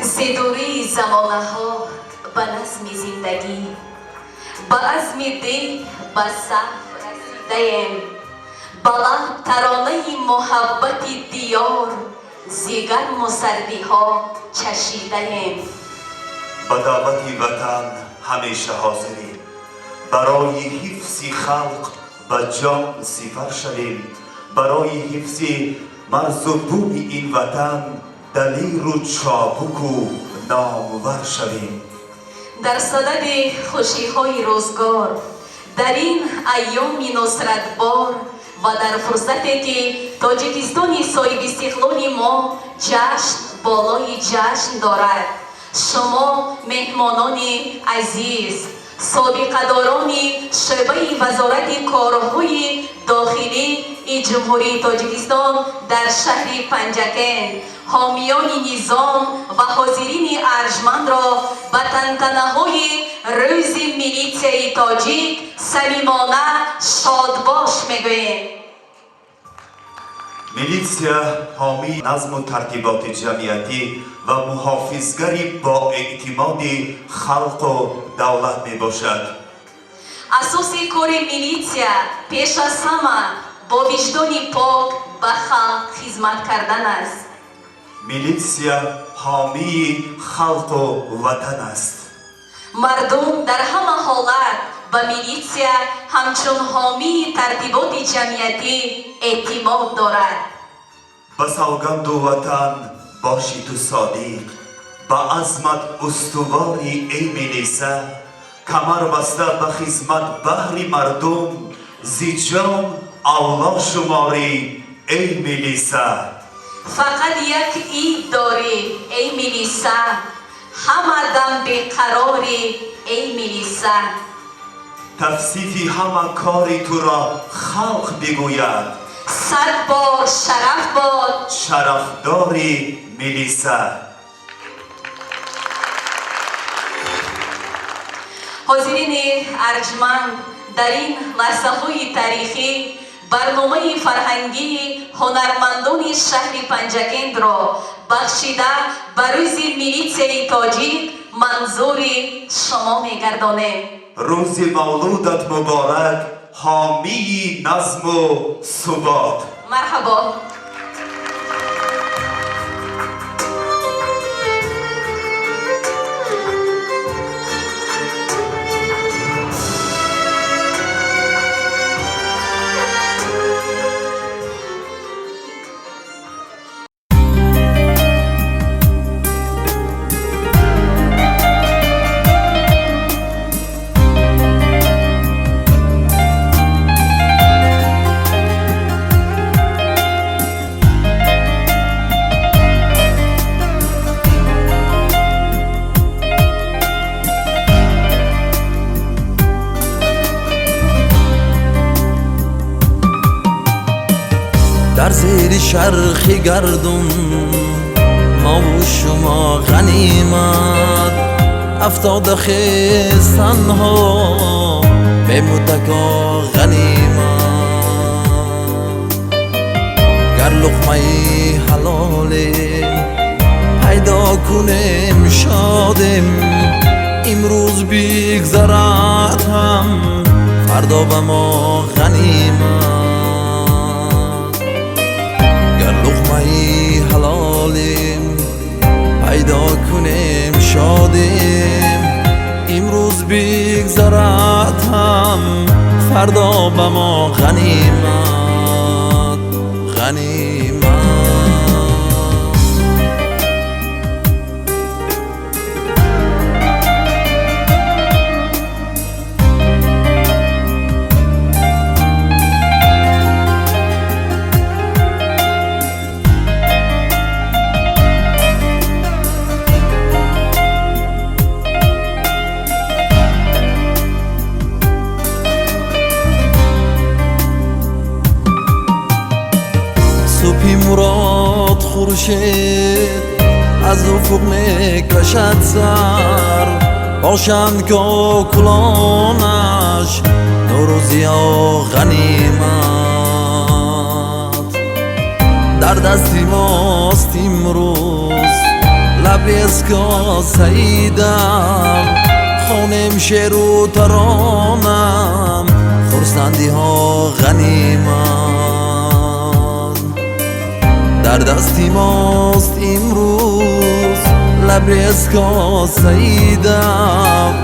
زدوری زمانه ها به نظم زندگی به عزم دل به صف رسیده‌ایم به لب ترانه محبت دیار زیگرم و سردی ها چشیده‌ایم به دعوت وطن همیشه حاضریم برای حفظ خلق به جان سپر شویم برای حفظ مرز و بوم این وطن دلیر و چابک و نامور شویم در صدد خوشی های روزگار در این ایام نصرت بار و در فرصتی که تاجیکستان صاحب استقلال ما جشن بالای جشن دارد شما مهمانان عزیز سابقه‌داران شعبه وزارت کارهای داخلی جمهوری تاجیکستان در شهر پنجکن حامیان نظام و حاضرین ارجمند را به تنتنه‌های روز ملیسیای تاجیک صمیمانه شادباش میگوییم. میلیسیا حامی نظم و ترتیبات جمعیتی و محافظگری با اعتماد خلق و دولت می باشد. اساس کار میلیسیا پیش از همه با وجدان پاک به خلق خدمت کردن است. میلیسیا حامی خلق و وطن است. مردم در همه حالت به میلیسیا همچون حامی ترتیبات جمعیتی اعتماد دارد. به سوگند و وطن باشی تو صادق به عزمت استواری ای میلیسا کمر بسته به خدمت بهر مردم زی جان الله شماری ای میلیسا فقط یک اید داری ای میلیسا همه دم بیقراری ای میلیسا تفسیفی همه کاری تو را خلق بگوید صد بار شرف باد شرفداری میلیسا. حاضرین ارجمند در این لحظه های تاریخی برنامه فرهنگی هنرمندان شهر پنجکند را بخشیده به روز میلیسیای تاجیک منظور شما میگردانیم. روز مولودت مبارک حامی نظم و ثبات. مرحبا. در زیر شرخ گردون ما و شما غنیمت افتاده خیستن ها به متکا غنیمت گر لقمه حلالی پیدا کنیم شادیم امروز بگذرد هم فردا به ما غنیمت حلالیم پیدا کنیم شادیم امروز بگذرد هم فردا به ما غنیمت غنیمت. صبحی مراد خورشید از افق میکشد سر باشند که کلانش نوروزی و غنیمت در دستی ماست امروز لبریزکا سعیدم خانم شعر و ترانم خرسندی ها غنیمت در دستی ماست امروز لبریزکا سعیدم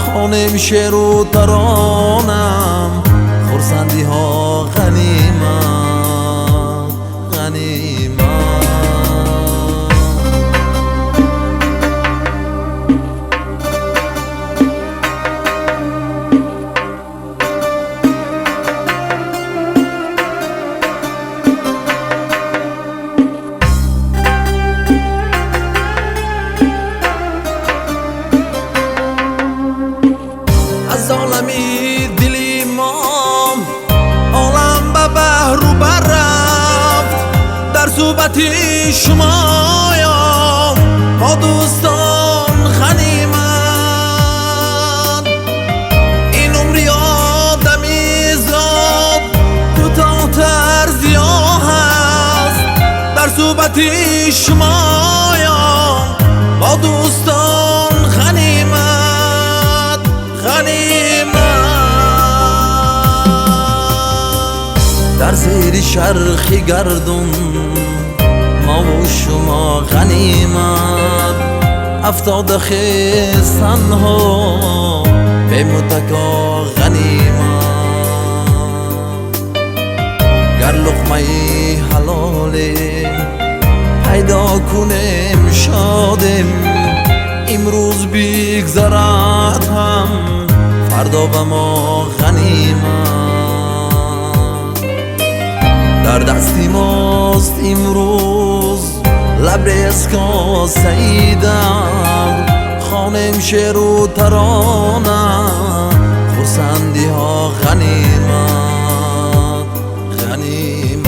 خانم شعر و ترانم خرسندی ها غنیمت غنیمت از عالمی دلی ما عالم به بحر رو بررفت در صحبت شمایام ما دوستان غنیمت این عمری آدمی زاد کوتاه تر زیاه هست در صحبت شمایام ما دوستان غنیمت غنیمت در زیر شرخی گردون ما و شما غنیمت افتاده خیستن ها به متکا غنیمت گر لقمه حلاله پیدا کنیم شادیم امروز بگذرد هم فردا به ما غنیمت در دستی ماست امروز لبریزکا سعیدم خانم شعر و ترانم خرسندی ها غنیمت غنیمت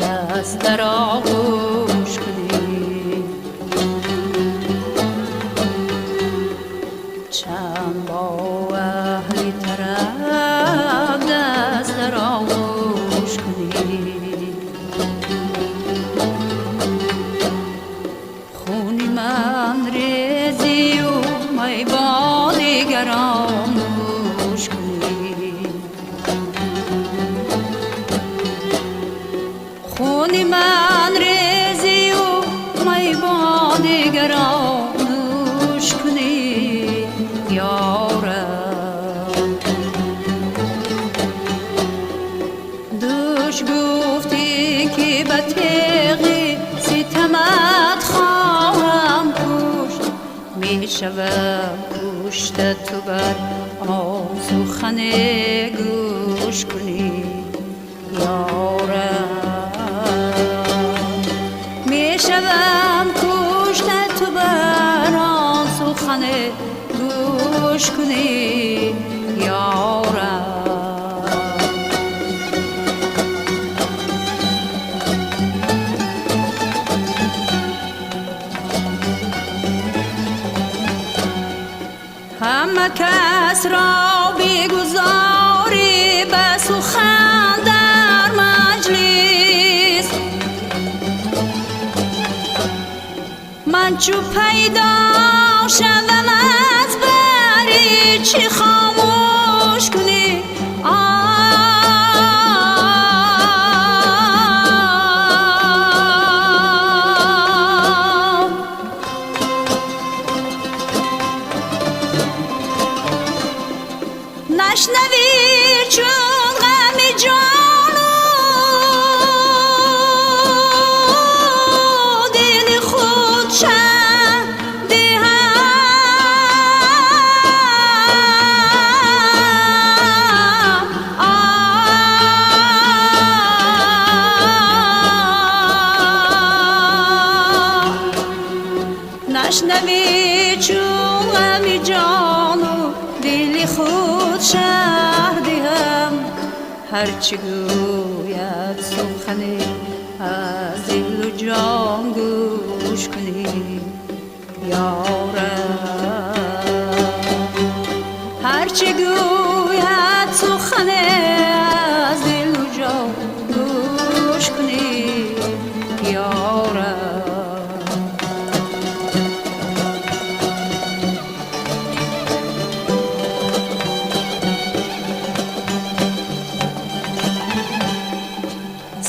دست در آغوش کنی چند با اهلی طرف دست در آغوش کنی خونی من ریزی و می با دیگران نوش کنی خونی من ریزی و می با دیگران نوش کنی یارم دوش گفتی که به تیغی ستمت خواهم کشت می شوم کشت تو بر آن سخن گوش کنی یارم می شوم کشت تو بر آن سخن گوش کنی یارم همه کس را بگذاری به سخن در مجلس من چو پیدا شدم از بری چی خاموش کنی نشنوی چون غم جانو دل خود شهدی نشنوی چون غم جانو دل خود شهدی هم هرچی گوید سخن از دل و جان گوش کنی یارم هرچه گوید سخن از دل و جان گوش کنی یارم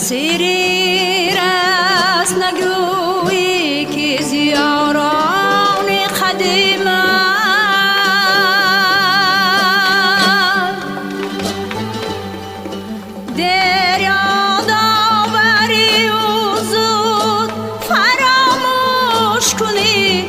سری راست نگویی که زیاران قدیمم در یاد آوری و زود فراموش کنی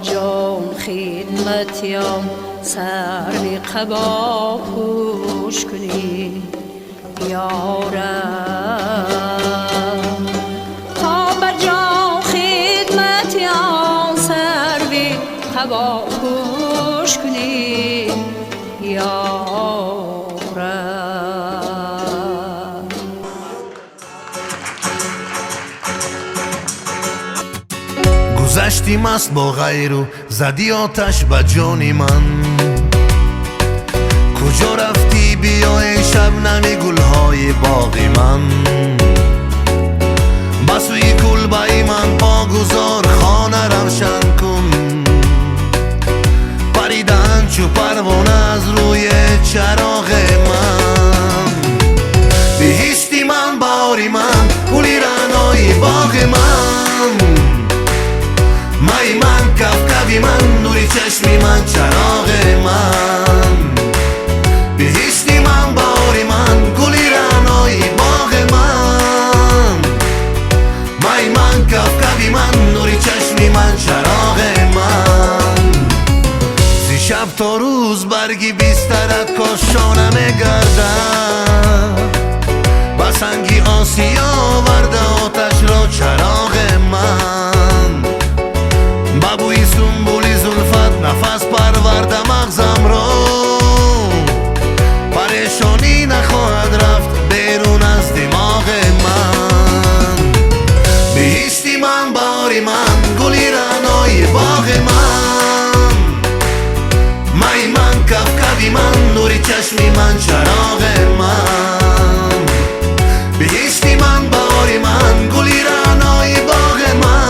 جان خدمتیم سر به قبا پوش کنی یارم تا به جان خدمتیم سر به قبا پوش کنی یارم گذشتیم است با غیرو زدی آتش به جان من کجا رفتی بیا ای شبنم گلهای باغ من بسوی کلبه من پا گذار خانه روشن کن پریدن چو پروانه از روی چراغ من بهشتی من باری من گلی رعنای باغ من مای من کفکفی من نوری چشمی من چراغ من بهشتی من باری من گلی رعنای باغ من مای من کفکفی من نوری چشمی من چراغ من زی شب تا روز برگی بیسترت کاشانم گردم بسنگی آسیا ورده آتش را چراغ من بابوی سنبولی زلفت نفس پرورده مغزم را پریشانی نخواهد رفت بیرون از دماغ من بهشتی من باری من گلی رعنای باغ من مای من کفکفی من نوری چشمی من چراغ من بهشتی من باری من گلی رعنای باغ من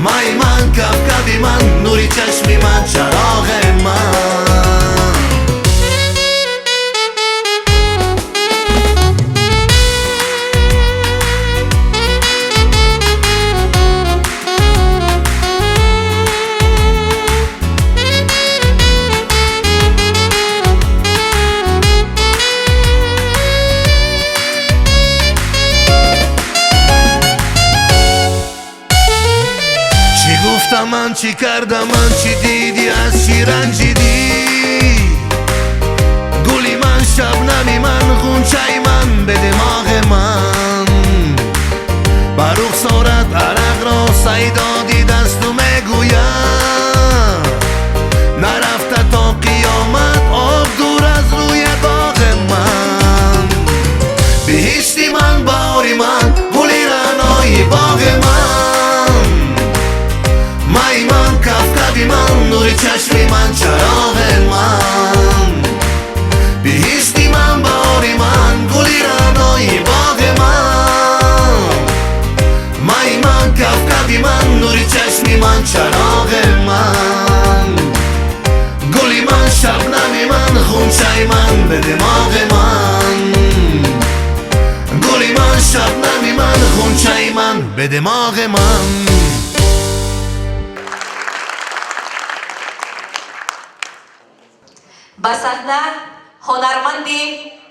مای من کفکفی من نوری چشمی من چراغ من من چی کردم من چی دیدی از چی رنجیدی گلی من شبنمی من غنچه من به دماغ من بر رخسارت عرق را سیدادی دستو میگویم نرفته تا قیامت آب دور از روی باغ من بهشتی من باری من گلی رعنای باغ من مای من کفکفی من نوری چشمی من چراغ من بهشتی من باری من گلی رعنای باغ من مای من کفکفی من نوری به دماغ من. با صحنه هنرمند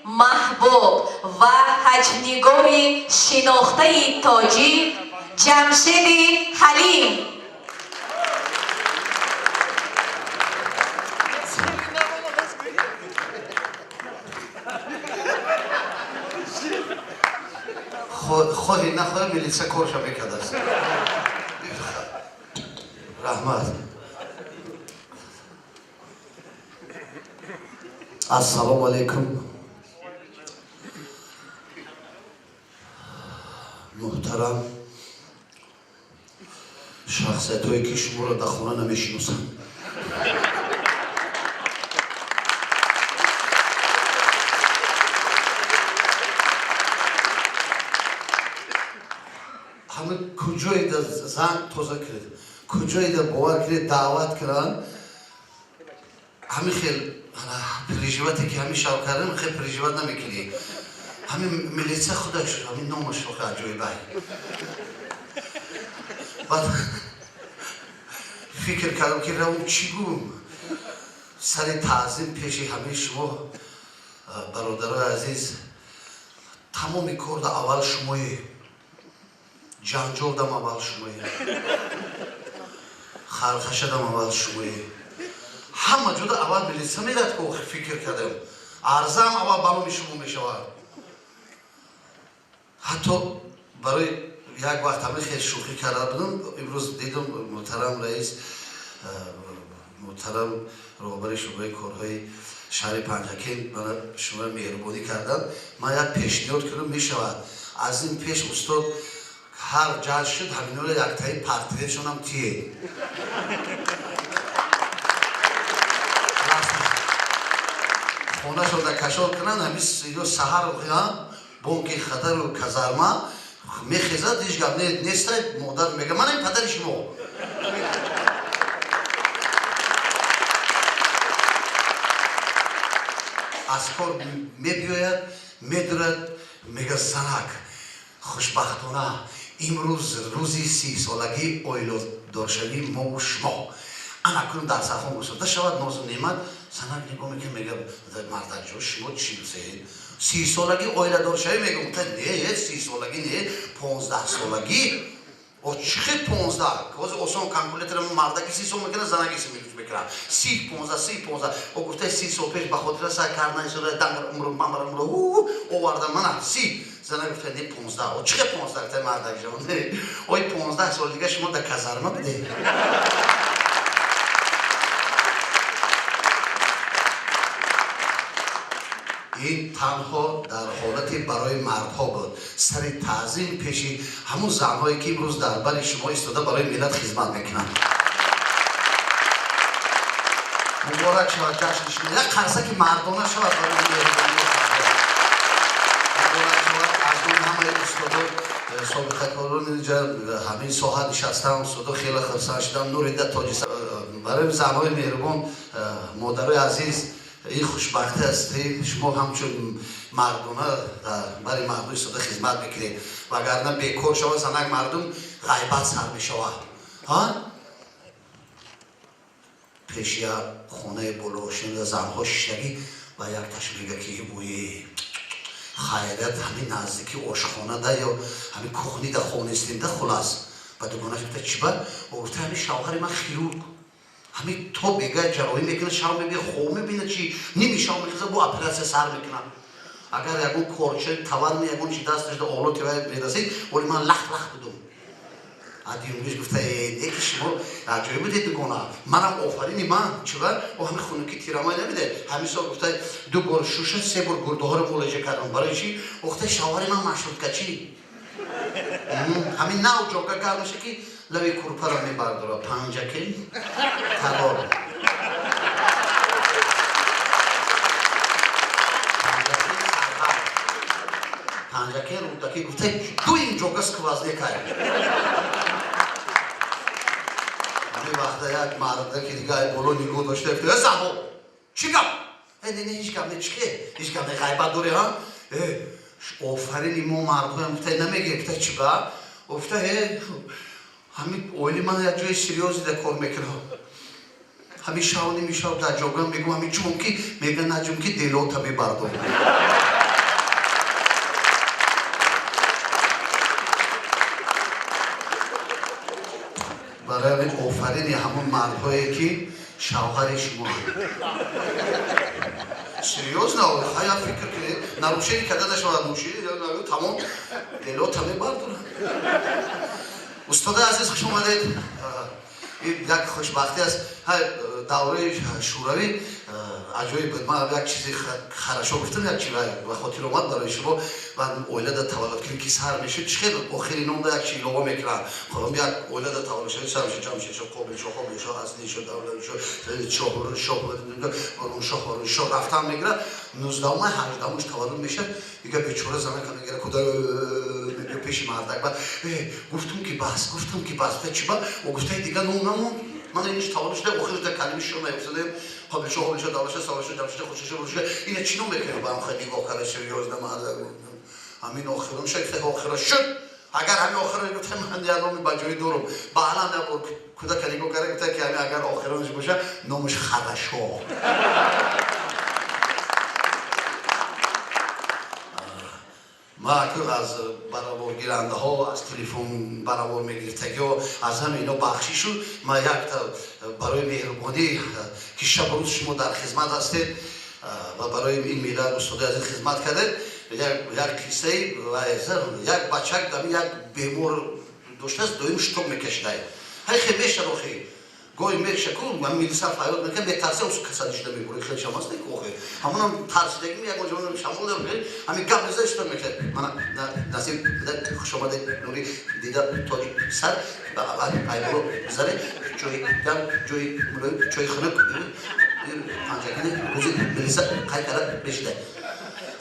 محبوب و حجم‌نگاری شناخته تاجیک جمشید حلیم. خواهی نخواهی میلیسه کارشا بکرده است. رحمت. السلام علیکم. محترم شخصیت هایی که شما را در خانه نمیشناسم، همه کجایی در زن توزه کرد، کجایی در باور کرد دعوت کردن، همه خیلی پریجیواتی که همه شو کردن خیلی پریجیوات نمیکنی، همه ملیسه خودش همه نامش رو خیلی عجایبه. بعد فکر کردم که رو چی گویم سر تعظیم پیش همه شما برادرای عزیز. تمام کار در اول شمایی، جنجال دم اول شمایی، خرخشه دم اول شمایی، همه جدا اول ملیسه میرد که فکر کردم عرضه هم اول بلو شما میشود. حتی برای یک وقت همه خیلی شوخی کرده بودم. امروز دیدم محترم رئیس، محترم رهبر شورای کارهای شهر پنجکین برای شما مهربانی کردن. من یک پیشنهاد کردم میشود از این پیش استاد هر جلسه شد همین رو یک تایی پرتیشون هم تیه خونه شده کشال کنن همین سهر و خیام بانکی خطر و کزارما میخیزد دیش گم نیست. مادر میگه من این پدر شما. از کار میبیاید میدرد میگه زنک خوشبختانه امروز روزی 30 سالگی اویلو دارشوی ما و شما انا کنم در سخون گذاشته شود ناز و نعمت. زنک نگاه میگه میگه مردک جو شما چی بسید 30 سالگی اویل دارشوی میگم نه 30 سالگی نه 15 سالگی او چخه 15 کوز اوسون کالکولیتر مردکی 30 سال میکنه زنکی 30 میکنه 30 15 او گفته 30 سال پیش به خاطر سر کار نشده دنگر عمر مامرم رو او وارد من 30 زنک گفته نه 15 او چخه 15 تا مردک جوان نه اوی 15 سال دیگه شما در کازارما بده. این تنها در حالتی برای مردها بود. سر تعظیم پیشی همون زنهایی که امروز در بر شما ایستاده برای ملت خدمت میکنن. مبارک شود جشنشون. یک قرصه که مردانه شود برای مردانه مبارک شود. از اون همه استادا سابقه کاران اینجا همین ساحت نشستم. استادا خیلی خرسان شدم. نوریده تاجی برای زنهای مهربان مادرای عزیز این خوشبختی هستی. شما همچون مردانه برای مردم ایستاده خدمت میکنید وگرنه بیکار شود زنک مردم غیبت سر میشود. پیش یک خانه بلوشین زنها ششتگی و یک تشمیگکی بویی خیلیت همین نزدیکی آشخانه ده یا همین کخنی ده خانه استیم ده خلاص و دوگانه گفته چی بر؟ گفته همین شوهر من خیروک همین تو بگه جراحی میکنه شام میبینه خوب میبینه چی نیمی شام میخوزه با اپراسه سر میکنم. اگر یکون کارچه توان یکون چی دستش ده اولو تیوه میرسید ولی من لخت بودم. عدیونیش گفته یکی شما عجایی بودید دوگانه منم آفرینی من چبر و همین خونکی تیرامای نمیده. همین سال گفته 2 بار شوشه 3 بار گرده ها رو ملاجه کردم برای چی؟ گفته شوهر من مشروط کچی همین نو جاگه گرمشه که لوی کروپا را میبرداره پنجکه تبار پنجکه رودکی گفته تو این جاگه سکوازنه کرد. همین وقتا یک مرده که دیگه بولو نگاه داشته افتاده زبا چی گم؟ نه هیچ گم نه چیه؟ هیچ گم نه غیبت داره ها؟ آفرین ما مرده هم گفته نمیگه گفته چی با؟ گفته همین اولی من یک جای سریوزی در کار میکنم همین شاونی میشاب در جوگم میگم همین چونکی میگن نه چونکی دلو تا ببردم برای آفرین همون مردهایی که شوهر شما سریوز نه خیلی فکر که نروشیری کده نشود نوشیری تمام دلو تا ببردم استاد عزیز خوش اومدید یک خوشبختی است دوره شوروی عجایب بود من یک چیزی خراشو گفتم یک چیزی و خاطر اومد برای شما و اولاد تولد که سر میشه چقدر آخرین اون یک چیزی لوا میکنن خودم یک اولاد تولد شد سر میشه جمع میشه قابل شو اصلی شو دولت شو برون شو رفتن میگیره 19 ماه 18 ماش تولد میشه دیگه بیچاره زنه که میگیره کدا میگه پیش مردک بعد گفتم که بس چی با و گفته دیگه نمون من اینش تولد شده آخرش در کلمه شو میفسدم قابل شو دولت سوالش جمع خوشش روشه این چی میکنه با هم خیلی نگاه کرده سریوز نماده همین آخرون شکل آخرش شد اگر همین آخرون گفتم من یادم با جای دورم بالا نبود کدا که نگاه کرده گفته که همین اگر آخرونش باشه نامش خرشو ما اکنون از برابر گیرنده ها از تلفن برابر میگرفته که از همه اینا بخشی شد ما یک برای مهربانی که شب روز شما در خدمت هستید و برای این میلاد استاد عزیز خدمت کردید یک کیسه و یک بچک دمی یک بیمار داشته است دویم شتوب میکشیده خیلی میشه رو خیلی گوی میشه که من میلیسم فایده میکنم بهترسه اوس کسانی شده میبره خیلی شماست نیکوخه همون هم ترسیدگی میگه اونجا شامل داره همین گپ نزدیک میکنه من نصیب خوش اومده نوری دیده تاج سر ایبرو بزنه جوی ملوی جوی خنک پنجگانه روزی میلیسم خیلی کرد بشده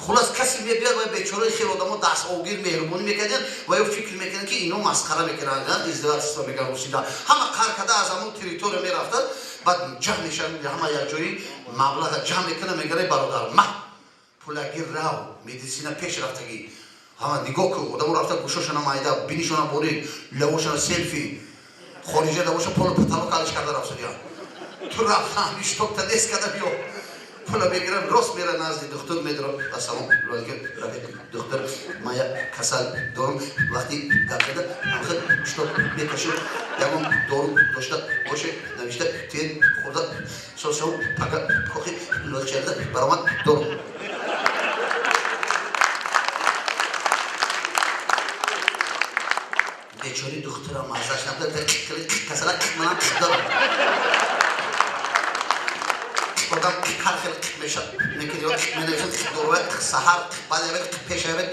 خلاص کسی میاد و بیچاره خیلی آدمو دست آوگیر مهربونی میکنن و یا فکر میکنن که اینو مسخره میکنن ازدواج سیستم میگن روسیدا همه کار کرده از همون تریتور میرفتن بعد جمع میشن همه یک جوری مبلغ جمع میکنن میگن برادر ما پولگیر راو مدیسینا پیش رفتگی همه نگاه کو آدمو رفته گوشاشون مایده بینیشون برید لواشون سلفی خارجه دواشو پول پتالو کالش کرده رفتن تو رفتن همیش تو تا دست کرده بیو پولا بگیرم راست میره نزد دکتر میدارم سلام دکتر ما یک کسل دارم وقتی گرده آخر شتاب میکشه یکم دارم داشته باشه نوشته تین خورده سوسو پاکا کوخی لوک کرده برام دارم بیچاره دکترم مازش نبوده کسل منم دارم خودم هر خیلی میشه میکنی منوشت دوره سحر بعد یک پیش یک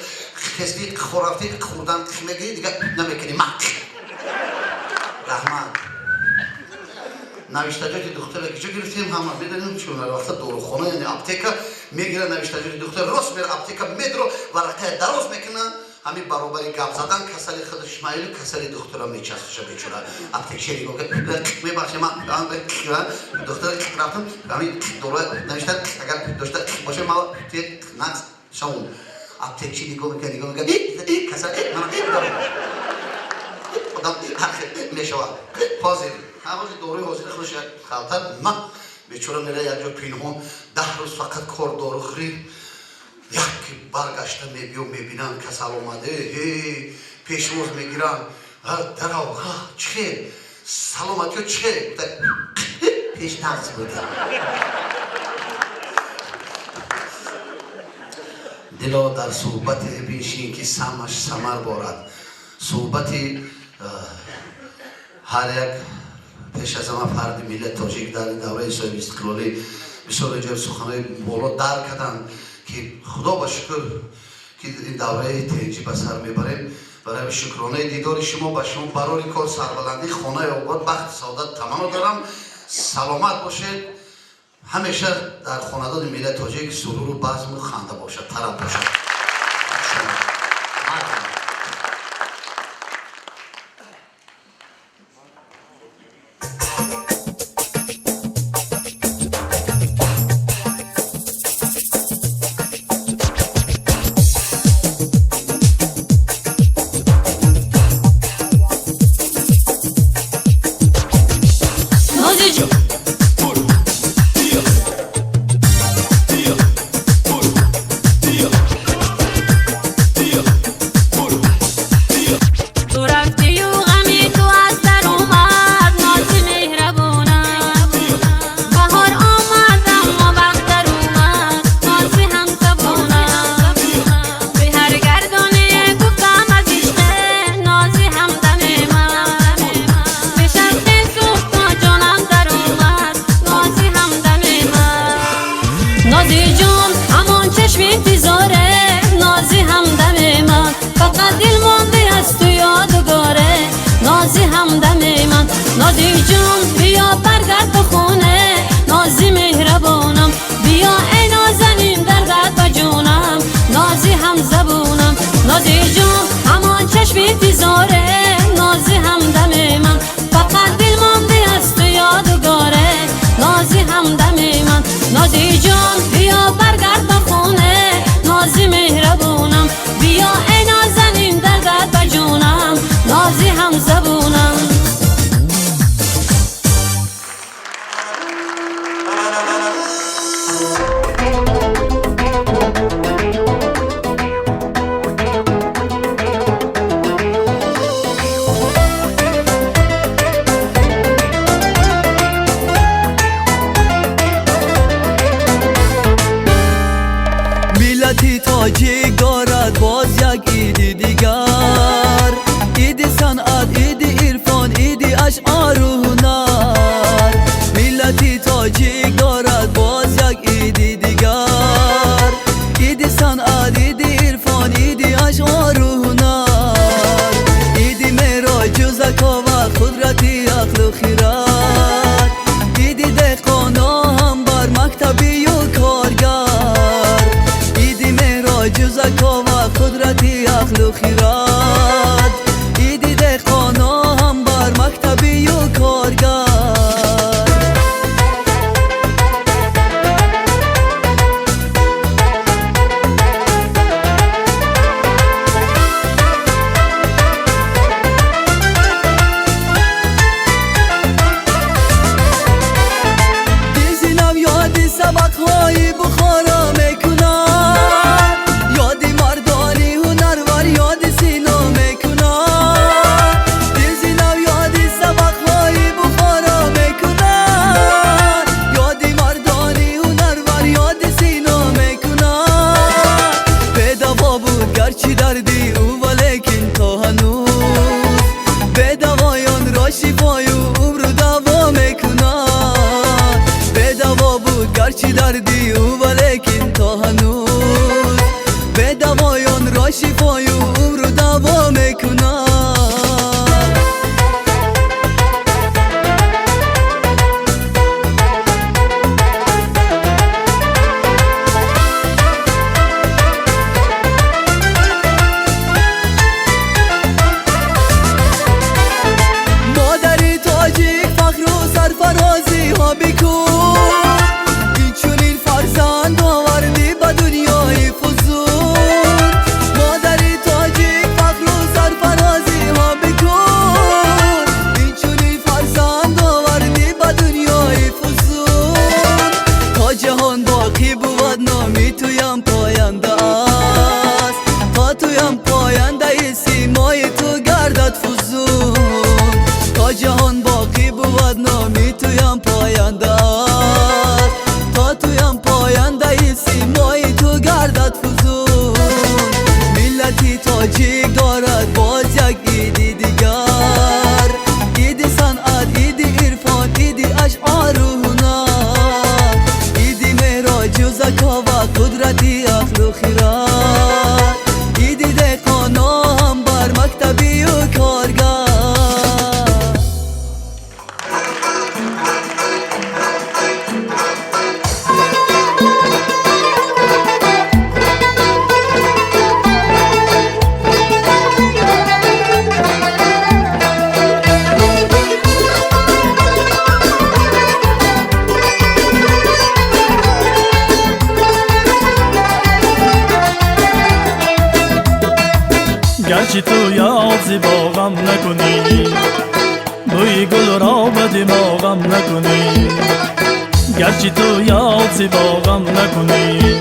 کسی خورافتی خوردن میگی دیگه نمیکنی ما رحمان نوشتجات دکتر که گرفتیم همه میدونیم چون وقت دورو خونه یعنی اپتیکا میگیره نوشتجات دکتر راست میره اپتیکا میدرو ورقه دراز میکنه همین برابری گپ زدن کسلی خودش مایل کسلی دکترا میچسبه بیچاره اپتیکشری گفت میبخشه من دکتر رفتم همین دوره نوشته اگر داشته باشه ما توی نقص شون اپتیکشری نگاه میکنه کسلی من آدم حق میشوه حاضر همون دوره حاضر خودش خالتر ما بیچاره میره یک جا پینهون 10 روز فقط کار دارو خرید یکی برگشته میبینن کسل اومده پیش روز میگیرن دراو چه سلامتی چه پیش نقص بوده دلا در صحبت بیشین که سمش سمر بارد صحبتی هر یک پیش از همه فرد ملت تاجیک در دوره صاحب استقلالی بسیار جای سخنهای بالا در کردن که خدا با شکر که این دوره تنجی به سر میبریم برای شکرانه دیدار شما با شما برای کار سربلندی خانه آباد بخت سعادت تمنا دارم سلامت باشید همیشه در خاندان ملت تاجیک سرور و بزم و خنده باشد طرب باشد نازی جون بیا برگرد به خونه نازی مهربانم بیا ای نازنین درگرد به جونم نازی هم زبونم نازی جون همان چشمی تیزاره نازی هم دم من فقط دل مانده از تو یادگاره نازی هم دم من نازی جون بیا برگرد به خونه نازی مهربونم بیا ای نازنین درگرد به جونم نازی هم زبونم ملتی تاجیک دارد باز یک ایدی دیگر ایدی صنعت ایدی عرفان ایدی اشعار و هنر ملتی تاجیک دارد باز یک ایدی دیگر ایدی صنعت ایدی عرفان ایدی اشعار و هنر ایدی معراج و زکا و قدرتی عقل و خیرات ایدی دهقانا هم بر مکتبی و کارگر زکا و قدرتی عقل و خیرات ایدی دهقانا هم بر مکتبی و کارگر دیزینم یادی سبقهای بخارا میکنم گرچه دردی او ولیکن تا هنوز به دوایان را شفای و عمر دوا میکنن به دوا بود گرچه دردی او ولیکن تا هنوز به دوایان را شفای و عمر دوا میکنن فرازی ها بکن این چونین فرزند آوردی به دنیای فزون مادری تاجیک فخر و سرفرازی ها بکن این چونین فرزند آوردی به دنیای فزون تا جهان باقی بود نامی تویم پاینده است تا تویم پاینده سیمای تو گردد فزون تا جهان باقی بود نامی تویم پاینده است تا تویم پاینده سیمای تو گردد فزون ملتی تاجیک دارد باز یک ایدی دیگر ایدی صنعت ایدی عرفان ایدی اشعار و هنر ایدی معراج و زکا و قدرتی عقل و خیرات ایدی دهقانا هم بر مکتبی و کارگر گرچه تو یاد زیباغم نکنی بوی گل را به دماغم نکنی گرچه تو یاد زیباغم نکنی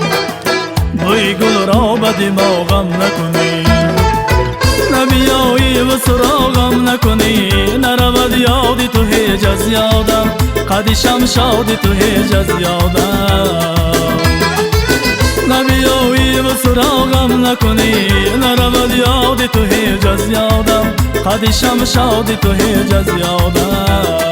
بوی گل را به دماغم نکنی نبیایی و سراغم نکنی نرود یادی تو هیچ از یادم قدیشم شادی تو هیچ از یادم نبیایی و سراغم نکنی نرود یادی تو هیچ از یادم قدیشم شادی تو هیچ از یادم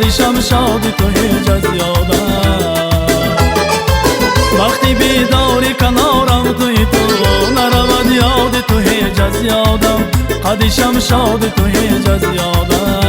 قدیشم شادی تو هیچ از یادم وقتی بیداری کنارم توی تو نرود یاد تو هیچ از یادم قدیشم شادی تو هیچ از یادم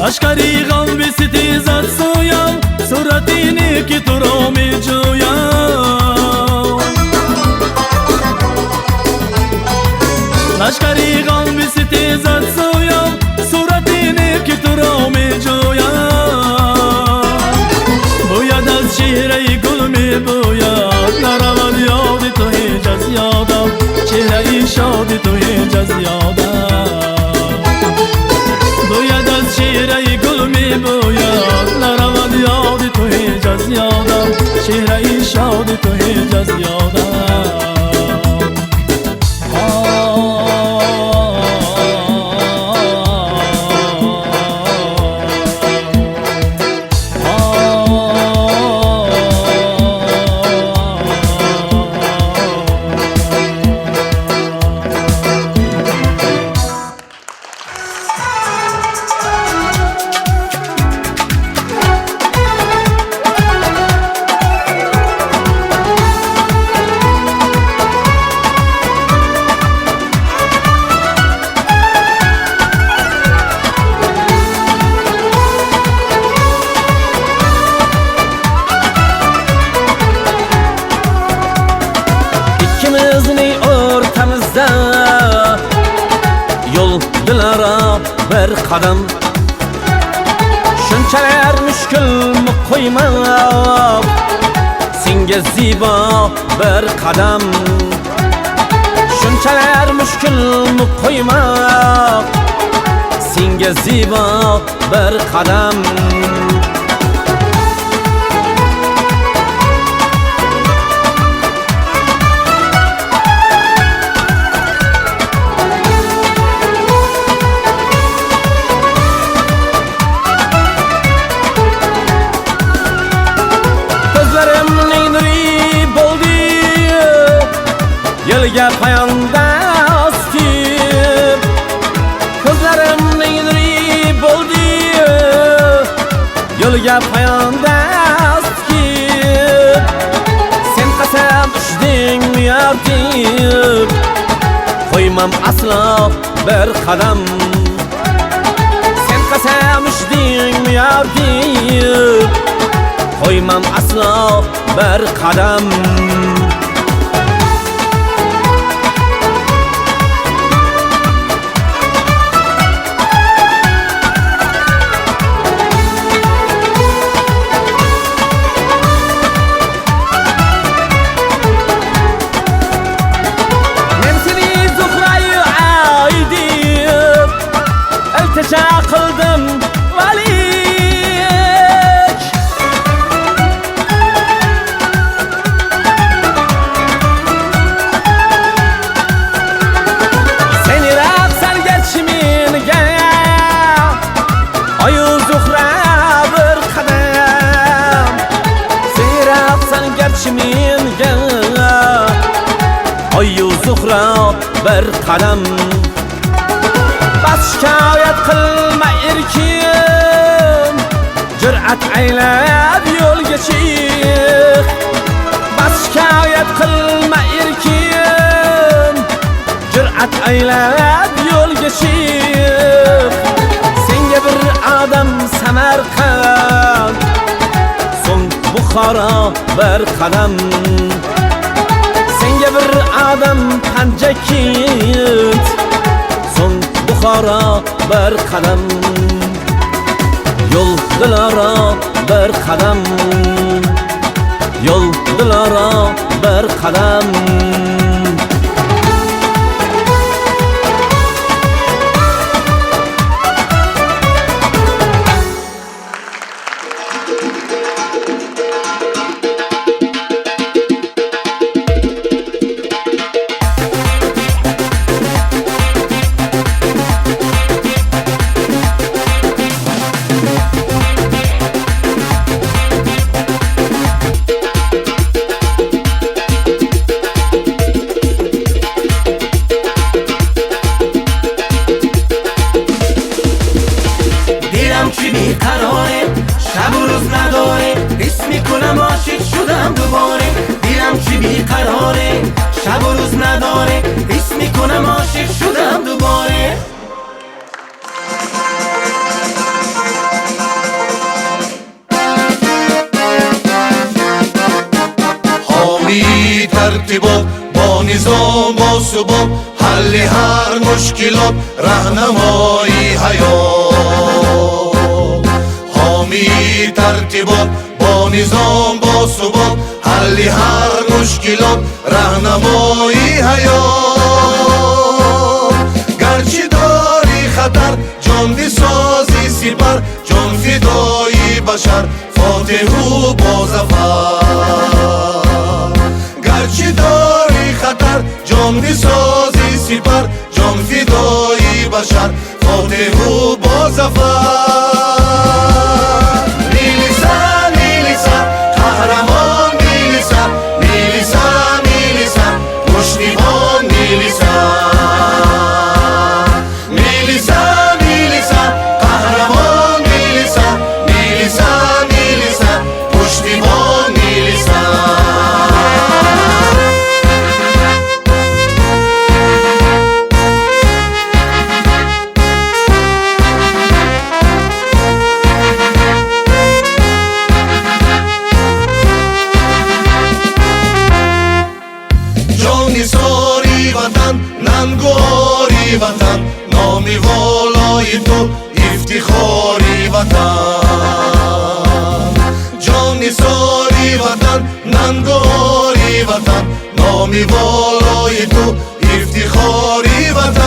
لشکری غم بی ستیزت سویم صورت اینی که تو را می جویم لشکری غم بی ستیزت سویم صورت اینی که تو را می جویم باید از چهره گل می باید نرود یاد تو هیچ از یادم چهره شاد تو هیچ از یادم باید از چهره گل می باید نرود یاد تو هیچ از یادم چهره شاد تو هیچ از یادم bir qadam shunchalar mushkulmi qo'ymoq senga zibo bir qadam shunchalar mushkulmi qo'ymoq senga zibo bir qadam Yelga payandaz kib Ko'zlarim neyri bo'ldi Yo'lga payandaz kib Sen qasam ichding miyar deb Qo'ymam aslo bir qadam Sen qasam ichding miyar deb Qo'ymam aslo bir qadam qildim valik seni raqsalgarchi menga ayu zuhra bir qadam seni raqsalgarchi menga ayu zuhra bir qadam Bas şikayet qilma erkin Jur'at aylab yo'lga chiq Bas şikayet qilma erkin Jur'at aylab yo'lga chiq Senga bir odam Samarqand So'ng Buxoro bir qadam Senga bir odam Panjakent So'ng Buxoro bir qadam Yo'l dilara bir qadam Yo'l dilara bir qadam ترتیبات با نظام با ثبات حل هر مشکلات راهنمایی حیات حامی ترتیبات با نظام با ثبات حل هر مشکلات راهنمایی حیات گرچه داری خطر جان بسازی سپر جان فدایی بشر فاتح و با ظفر گرچه داری خطر جان بسازی سپر جان فدایی بشر فاتح و با ظفر میلیسن میلیسن قهرمان میلیسن میلیسن میلیسن پشتیبان میلیسن میلیسن میلیسن قهرمان میلیسن میلیسن میلیسن پشتیبان میلیسن ساری وطن ننگاری وطن نامی والای تو افتخاری وطن جان ساری وطن ننگاری وطن نامی والای تو افتخاری وطن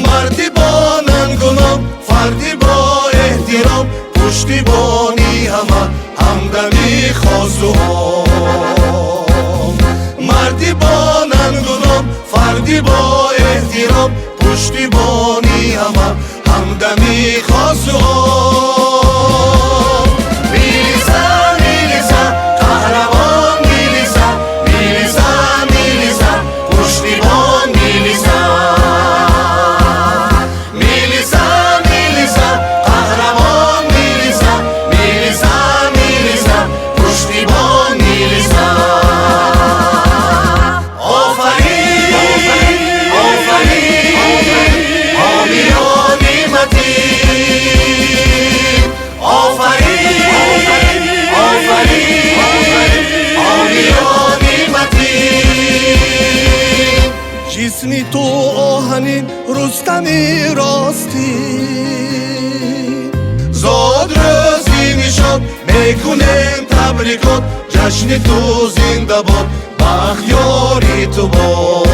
مردی با ننگونام فردی با احترام پشتیبانی همه همدمی خواستوها مردی با ننگونام فردی با احترام پشتیبانی همه همدمی خواستوها میلیسن میلیسن قهرمان میلیسن میلیسن میلیسن پشتیبان میلیسن میلیسن میلیسن قهرمان میلیسن میلیسن میلیسن پشتیبان میلیسن جسمی تو آهنین رستمی راستی زاد روزی میشد میکنیم تبریکات جشن تو زنده باد بخیاری تو باد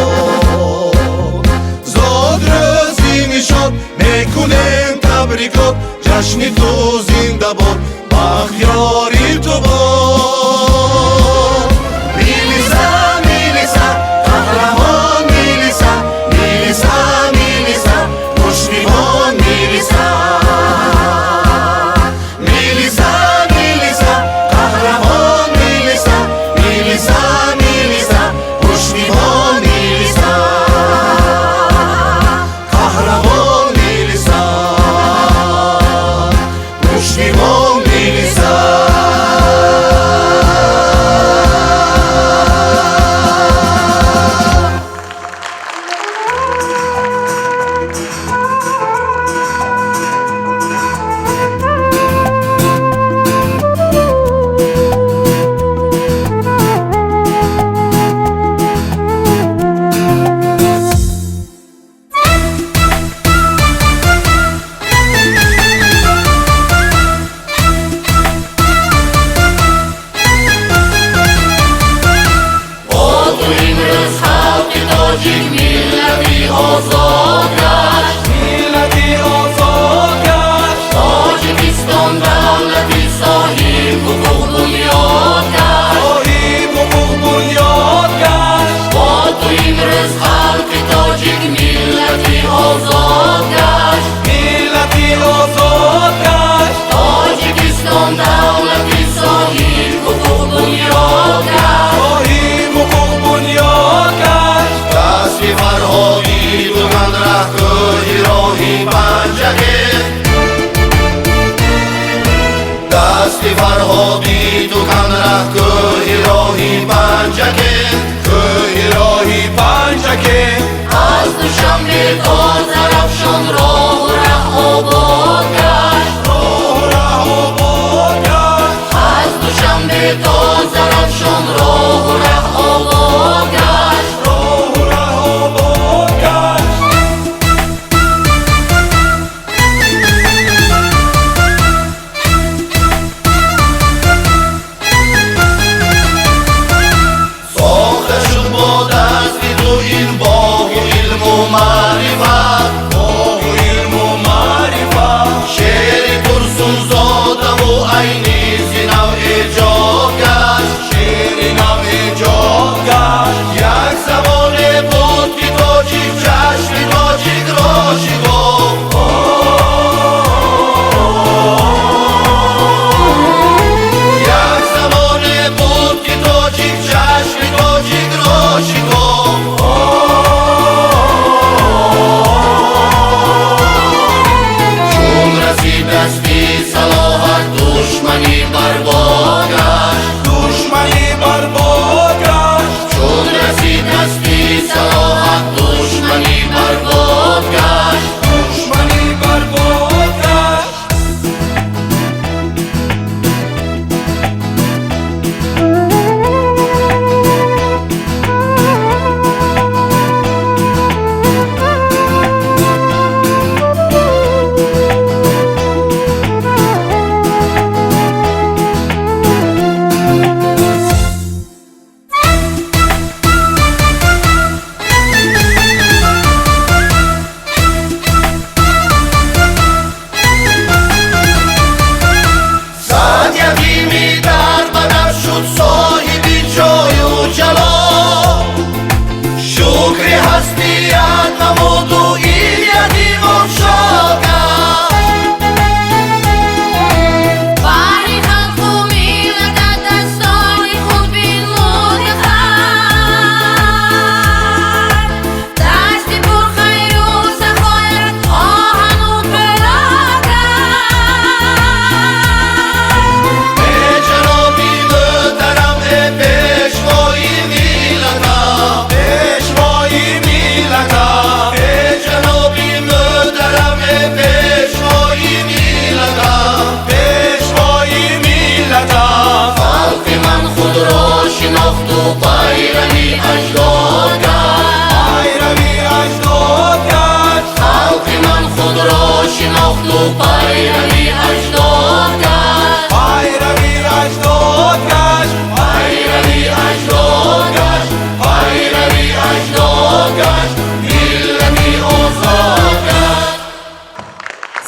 زاد روزی میشد میکنیم تبریکات جشن تو زنده باد بخیاری تو باد میلیسن میلیسن قهرمان میلیسن میلیسن میلیسن پشتیبان میلیسن میلیسن میلیسن قهرمان میلیسن میلیسن میلیسن پشتیبان میلیسن قهرمان میلیسن پشتیبان میلیسن فرهادی تو کن ره کوهی راهی پنجکه کوهی راهی پنجکه از دوشنبه تا زرافشان راه آباد گشت راه آباد گشت از دوشنبه تا زرافشان عینی زینم ایجاد گشت شعر نم ایجاد گشت یک زمانه بود که تاجیک چشم تاجیک راشی گفت یک زمانه بود که تاجیک چشم تاجیک راشی گفت چون رسید دستی صلاحت دشمنی برباد گشت دشمنی برباد گشت چون رسید دستی صلاحت دشمنی برباد گشت دشمنی برباد گشت صد یتیمی در بدر شد صاحبی جای و جلال شکر هستیت نمود و این یتیمان شاد گشت باری خلق و میلت دستان خود بینمود خیر دستی پر خیر و سخایت آهن و پیدا ای جنابی محترم ای پیشوای میلتم پیشوای میلتم ای جنابی محترم ای پیشوای میلتم پیشوای میلتم خلق من خود را شناخت و پیروی اجداد کرد پیروی اجداد کرد خلق من خود را شناخت و پیروی اجداد کرد پیروی اجداد گشت پیروی اجداد گشت پیروی اجداد گشت ملتی آزاد گشت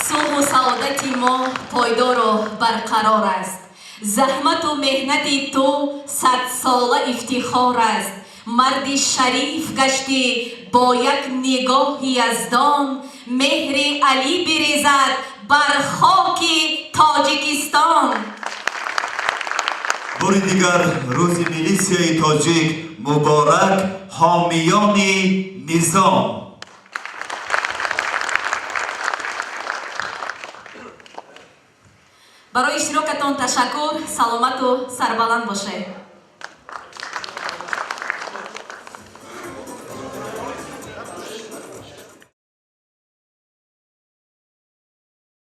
صلح و سعادت ما پایدار و برقرار است. زحمت و مهنت تو 100 ساله افتخار است. مردی شریف گشتی با یک نگاه یزدان مهر علی بریزد بر خاک تاجیکستان. بار دیگر روز میلیسیای تاجیک مبارک حامیان نظام. برای اشتراکتان تشکر. سلامت و سربلند باشه.